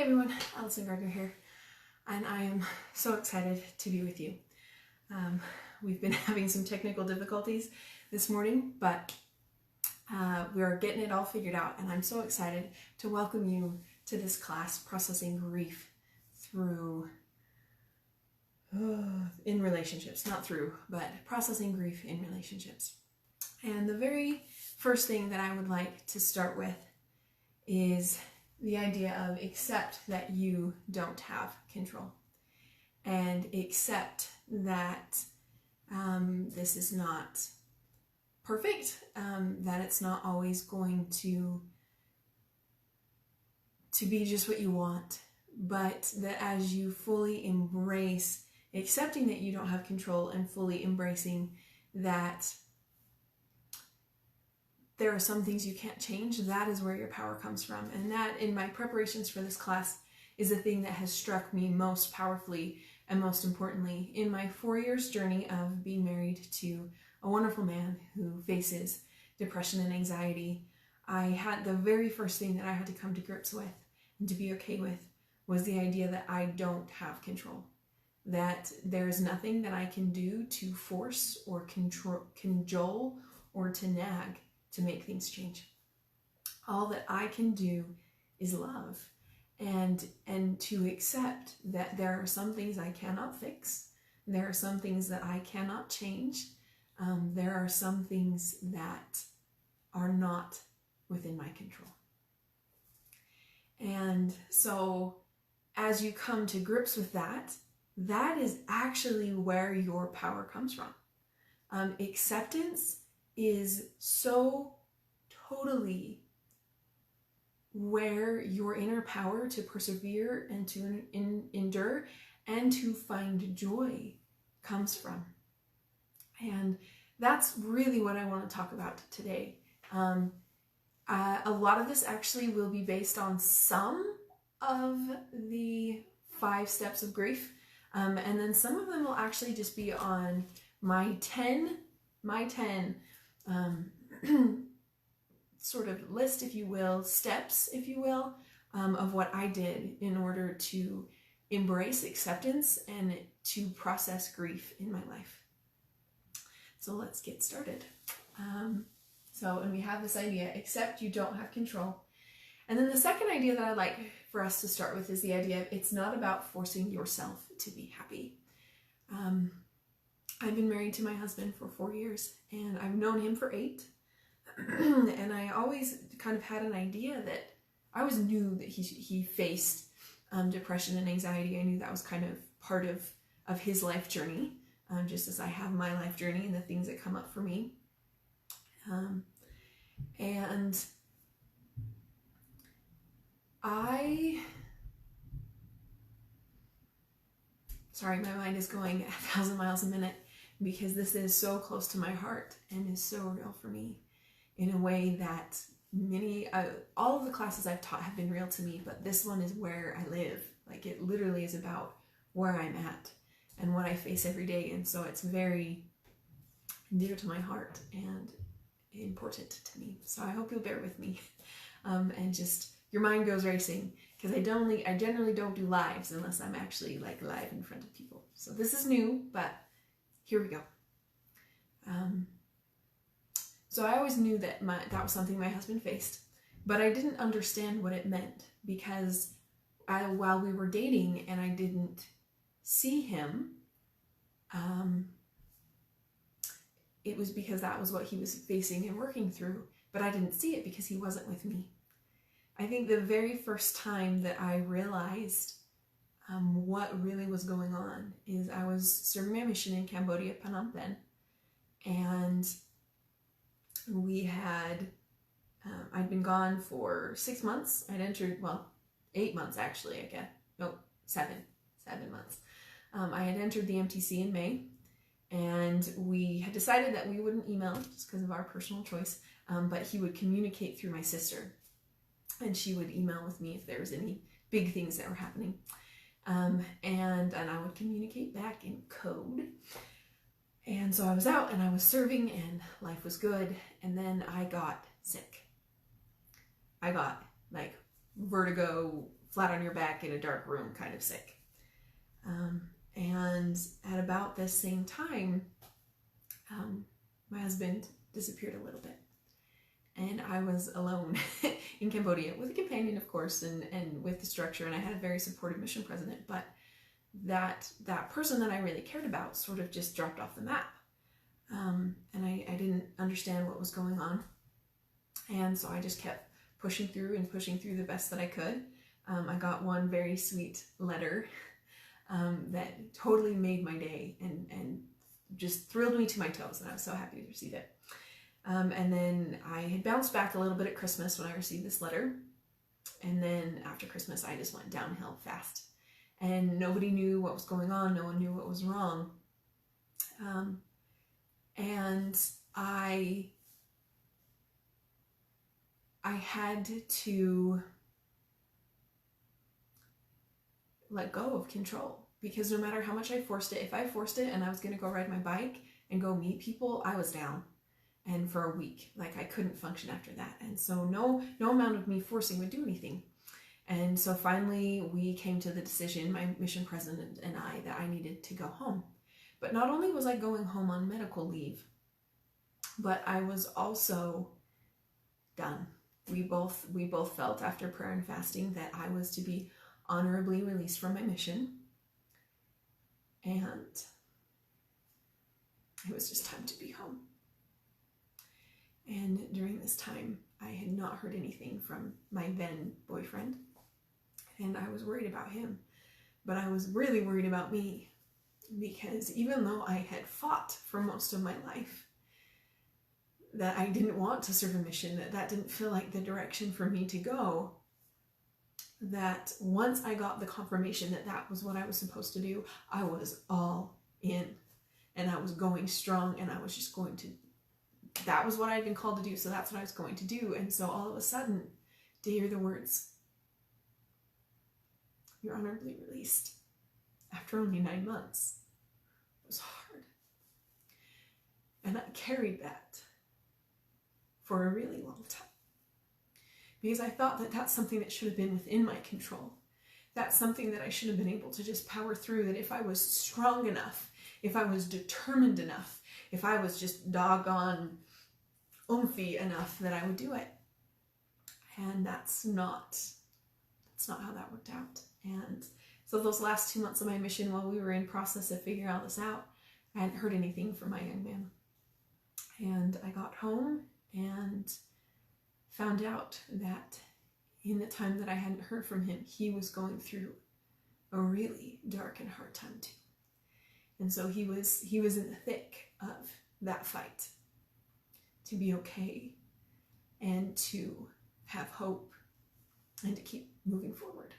everyone, Allison Gardner here, and I am so excited to be with you. We've been having some technical difficulties this morning, but we're getting it all figured out, and I'm so excited to welcome you to this class, Processing Grief through, in relationships, not through, but processing grief in relationships. And the very first thing that I would like to start with is the idea of accept that you don't have control, and accept that this is not perfect, that it's not always going to be just what you want, but that as you fully embrace accepting that you don't have control and fully embracing that there are some things you can't change, that is where your power comes from. And that, in my preparations for this class, is the thing that has struck me most powerfully and most importantly in my 4 years journey of being married to a wonderful man who faces depression and anxiety. The very first thing that I had to come to grips with and to be okay with was the idea that I don't have control, that there's nothing that I can do to force or cajole or to nag to make things change. All that I can do is love and to accept that there are some things I cannot fix. There are some things that I cannot change. There are some things that are not within my control. And so as you come to grips with that, that is actually where your power comes from. Acceptance is so totally where your inner power to persevere and to endure and to find joy comes from. And that's really what I want to talk about today. A lot of this actually will be based on some of the 5 steps of grief, and then some of them will actually just be on my 10 sort of list, if you will, steps, if you will, of what I did in order to embrace acceptance and to process grief in my life. So let's get started. And we have this idea, accept you don't have control. And then the second idea that I'd like for us to start with is the idea of it's not about forcing yourself to be happy. I've been married to my husband for 4 years, and I've known him for 8. And I always kind of had an idea that I always knew that he faced depression and anxiety. I knew that was kind of part of his life journey, just as I have my life journey and the things that come up for me. And sorry, my mind is going 1,000 miles a minute because this is so close to my heart and is so real for me in a way that all of the classes I've taught have been real to me, but this one is where I live. Like, it literally is about where I'm at and what I face every day. And so it's very dear to my heart and important to me. So I hope you'll bear with me. And just, your mind goes racing, because I generally don't do lives unless I'm actually like live in front of people. So this is new, but here we go. So I always knew that that was something my husband faced, but I didn't understand what it meant, because while we were dating and I didn't see him, it was because that was what he was facing and working through, but I didn't see it because he wasn't with me. I think the very first time that I realized what really was going on is I was serving my mission in Cambodia, Phnom Penh, and I'd been gone for 6 months. I'd entered, 8 months actually, I guess. No, 7 months. I had entered the MTC in May, and we had decided that we wouldn't email just because of our personal choice, but he would communicate through my sister, and she would email with me if there was any big things that were happening. And I would communicate back in code. And so I was out and I was serving and life was good. And then I got sick. I got like vertigo, flat on your back in a dark room kind of sick. And at about this same time, my husband disappeared a little bit. And I was alone in Cambodia with a companion, of course, and with the structure. And I had a very supportive mission president. But that person that I really cared about sort of just dropped off the map. And I didn't understand what was going on. And so I just kept pushing through the best that I could. I got one very sweet letter that totally made my day and just thrilled me to my toes. And I was so happy to receive it. And then I had bounced back a little bit at Christmas when I received this letter. And then after Christmas, I just went downhill fast. And nobody knew what was going on. No one knew what was wrong. And I had to let go of control, because no matter how much I forced it, if I forced it and I was going to go ride my bike and go meet people, I was down. And for a week, like I couldn't function after that. And so no amount of me forcing would do anything. And so finally we came to the decision, my mission president and I, that I needed to go home. But not only was I going home on medical leave, but I was also done. We both felt after prayer and fasting that I was to be honorably released from my mission. And it was just time to be home. And during this time, I had not heard anything from my then boyfriend. And I was worried about him. But I was really worried about me, because even though I had fought for most of my life that I didn't want to serve a mission, that didn't feel like the direction for me to go, that once I got the confirmation that that was what I was supposed to do, I was all in. And I was going strong, and I was just going to, that was what I had been called to do, so that's what I was going to do. And so all of a sudden, to hear the words, "You're honorably released," after only 9 months, it was hard. And I carried that for a really long time, because I thought that that's something that should have been within my control. That's something that I should have been able to just power through, that if I was strong enough, if I was determined enough, if I was just doggone oomphy enough, that I would do it. And that's not how that worked out. And so those last 2 months of my mission, while we were in process of figuring all this out, I hadn't heard anything from my young man. And I got home and found out that in the time that I hadn't heard from him, he was going through a really dark and hard time too. And so he was in the thick of that fight to be okay and to have hope and to keep moving forward.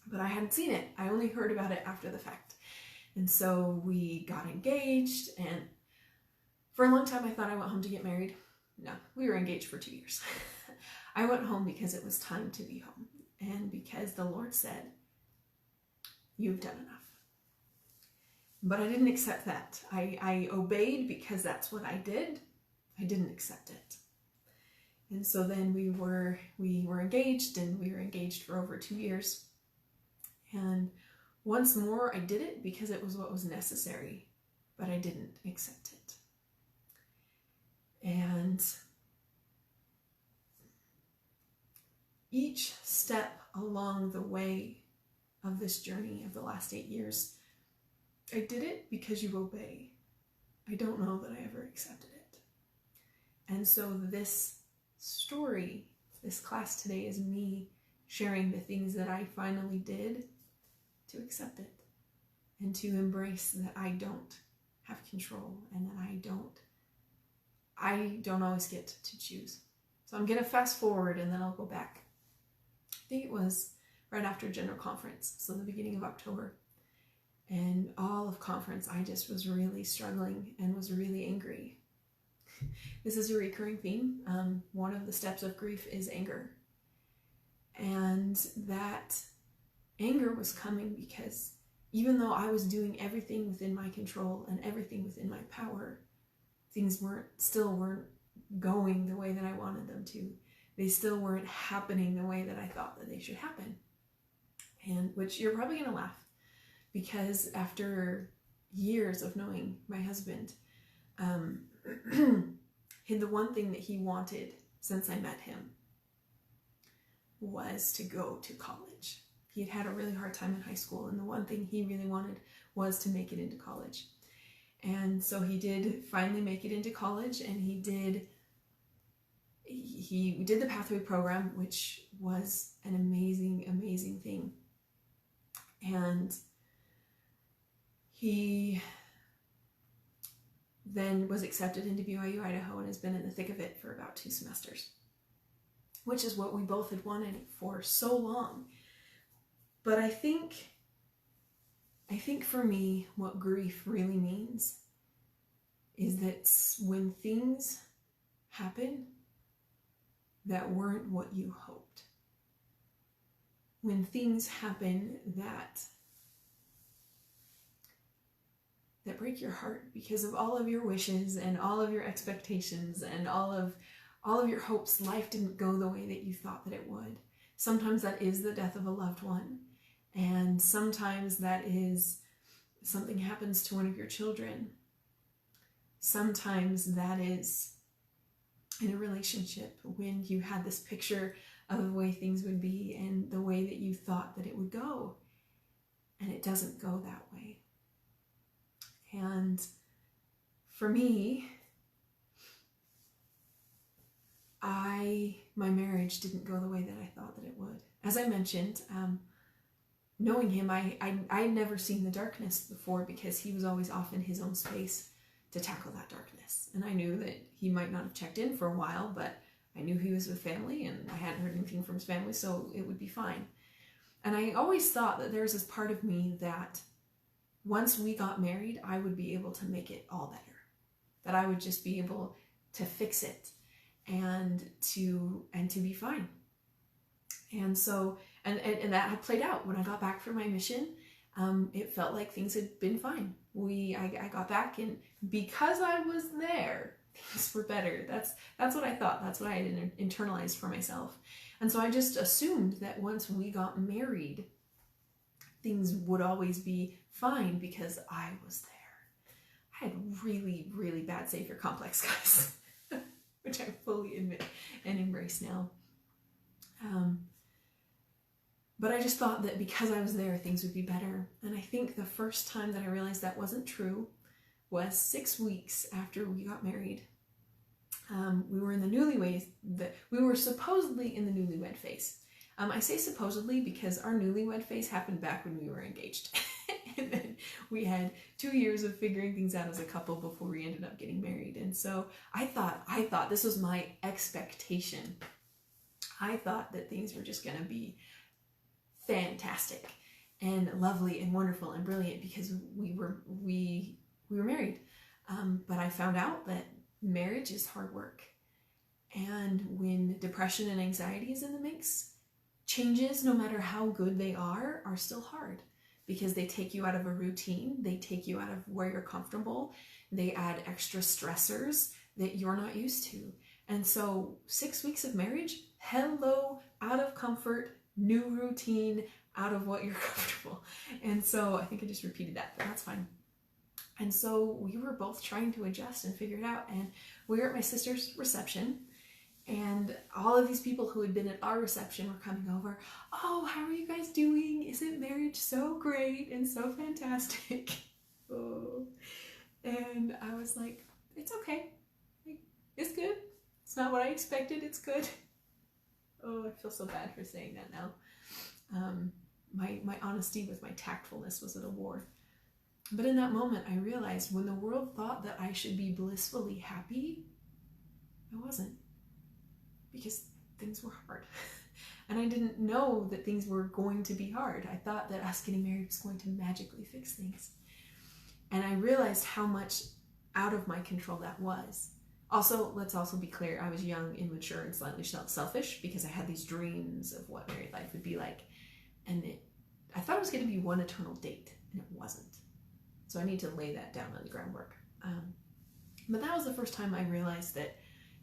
But I hadn't seen it. I only heard about it after the fact. And so we got engaged, and for a long time I thought I went home to get married. No, we were engaged for 2 years. I went home because it was time to be home, and because the Lord said, "You've done enough." But I didn't accept that. I obeyed because that's what I did. I didn't accept it. And so then we were engaged, and we were engaged for over 2 years. And once more I did it because it was what was necessary, but I didn't accept it. And each step along the way of this journey of the last 8 years, I did it because you obey. I don't know that I ever accepted it. And so this story, this class today, is me sharing the things that I finally did to accept it and to embrace that I don't have control, and that I don't always get to choose. So I'm going to fast forward, and then I'll go back. I think it was right after General Conference, so the beginning of October. And all of conference, I just was really struggling and was really angry. This is a recurring theme. One of the steps of grief is anger. And that anger was coming because even though I was doing everything within my control and everything within my power, things still weren't going the way that I wanted them to. they still weren't happening the way that I thought that they should happen. And which you're probably going to laugh, because after years of knowing my husband, the one thing that he wanted since I met him was to go to college. He had had a really hard time in high school, and the one thing he really wanted was to make it into college. And so he did finally make it into college, and he did the Pathway program, which was an amazing, amazing thing. And he then was accepted into BYU Idaho and has been in the thick of it for about 2 semesters, which is what we both had wanted for so long. But I think for me, what grief really means is that when things happen that weren't what you hoped, when things happen that break your heart because of all of your wishes and all of your expectations and all of your hopes, life didn't go the way that you thought that it would. Sometimes that is the death of a loved one, and sometimes that is something happens to one of your children. Sometimes that is in a relationship when you had this picture of the way things would be and the way that you thought that it would go, and it doesn't go that way. And for me, my marriage didn't go the way that I thought that it would. As I mentioned, knowing him, I'd never seen the darkness before, because he was always off in his own space to tackle that darkness. And I knew that he might not have checked in for a while, but I knew he was with family, and I hadn't heard anything from his family, so it would be fine. And I always thought that there's this part of me that once we got married, I would be able to make it all better, that I would just be able to fix it and to be fine. And so, and that had played out when I got back from my mission. It felt like things had been fine. I got back, and because I was there, things were better. That's what I thought. That's what I had internalized for myself. And so I just assumed that once we got married, things would always be fine because I was there. I had really, really bad savior complex, guys, which I fully admit and embrace now. But I just thought that because I was there, things would be better. And I think the first time that I realized that wasn't true was 6 weeks after we got married. We were in the we were supposedly in the newlywed phase. I say supposedly because our newlywed phase happened back when we were engaged. And then we had 2 years of figuring things out as a couple before we ended up getting married. And so I thought this was my expectation. I thought that things were just going to be fantastic and lovely and wonderful and brilliant because we were married. But I found out that marriage is hard work. And when depression and anxiety is in the mix, changes, no matter how good they are still hard because they take you out of a routine. They take you out of where you're comfortable. They add extra stressors that you're not used to. And so 6 weeks of marriage, hello, out of comfort, new routine, out of what you're comfortable. And so I think I just repeated that, but that's fine. And so we were both trying to adjust and figure it out. And we were at my sister's reception, and all of these people who had been at our reception were coming over. Oh, how are you guys doing? Isn't marriage so great and so fantastic? Oh. And I was like, it's okay. It's good. It's not what I expected. It's good. Oh, I feel so bad for saying that now. My honesty with my tactfulness was at a war. But in that moment, I realized when the world thought that I should be blissfully happy, I wasn't. Because things were hard. And I didn't know that things were going to be hard. I thought that us getting married was going to magically fix things. And I realized how much out of my control that was. Also, let's also be clear, I was young, immature, and slightly selfish because I had these dreams of what married life would be like. And I thought it was going to be one eternal date, and it wasn't. So I need to lay that down on the groundwork. But that was the first time I realized that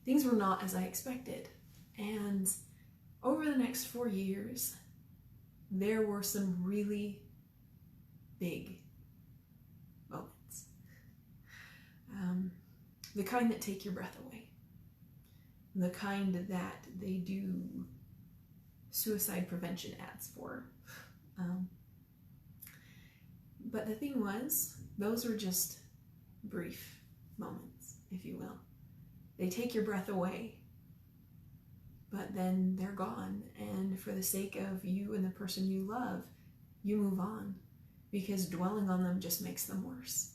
things were not as I expected. And over the next 4 years, there were some really big moments. The kind that take your breath away. The kind that they do suicide prevention ads for. But the thing was, those were just brief moments, if you will. They take your breath away, but then they're gone. And for the sake of you and the person you love, you move on, because dwelling on them just makes them worse.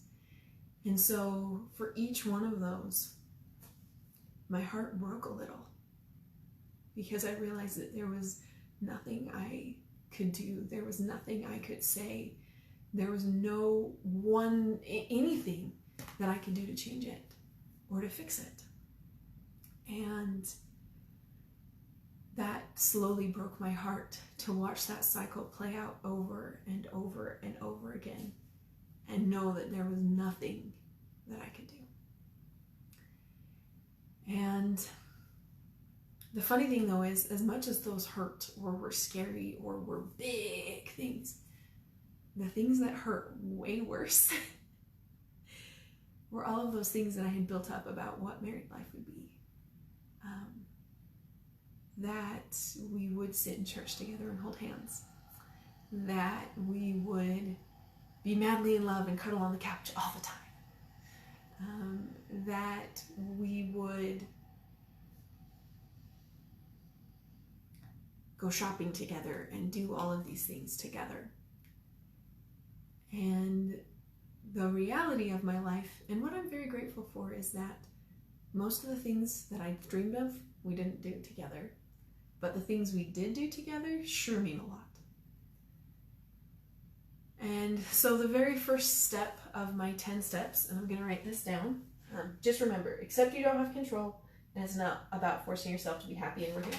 And so for each one of those, my heart broke a little, because I realized that there was nothing I could do. There was nothing I could say. There was anything that I could do to change it or to fix it. And that slowly broke my heart to watch that cycle play out over and over and over again, and know that there was nothing that I could do. And the funny thing though is, as much as those hurt or were scary or were big things, the things that hurt way worse were all of those things that I had built up about what married life would be. That we would sit in church together and hold hands. That we would be madly in love and cuddle on the couch all the time. That we would go shopping together and do all of these things together. And the reality of my life, and what I'm very grateful for, is that most of the things that I dreamed of, we didn't do together. But the things we did do together sure mean a lot. And so the very first step of my 10 steps, and I'm going to write this down, just remember, accept you don't have control, and it's not about forcing yourself to be happy, and we're going to get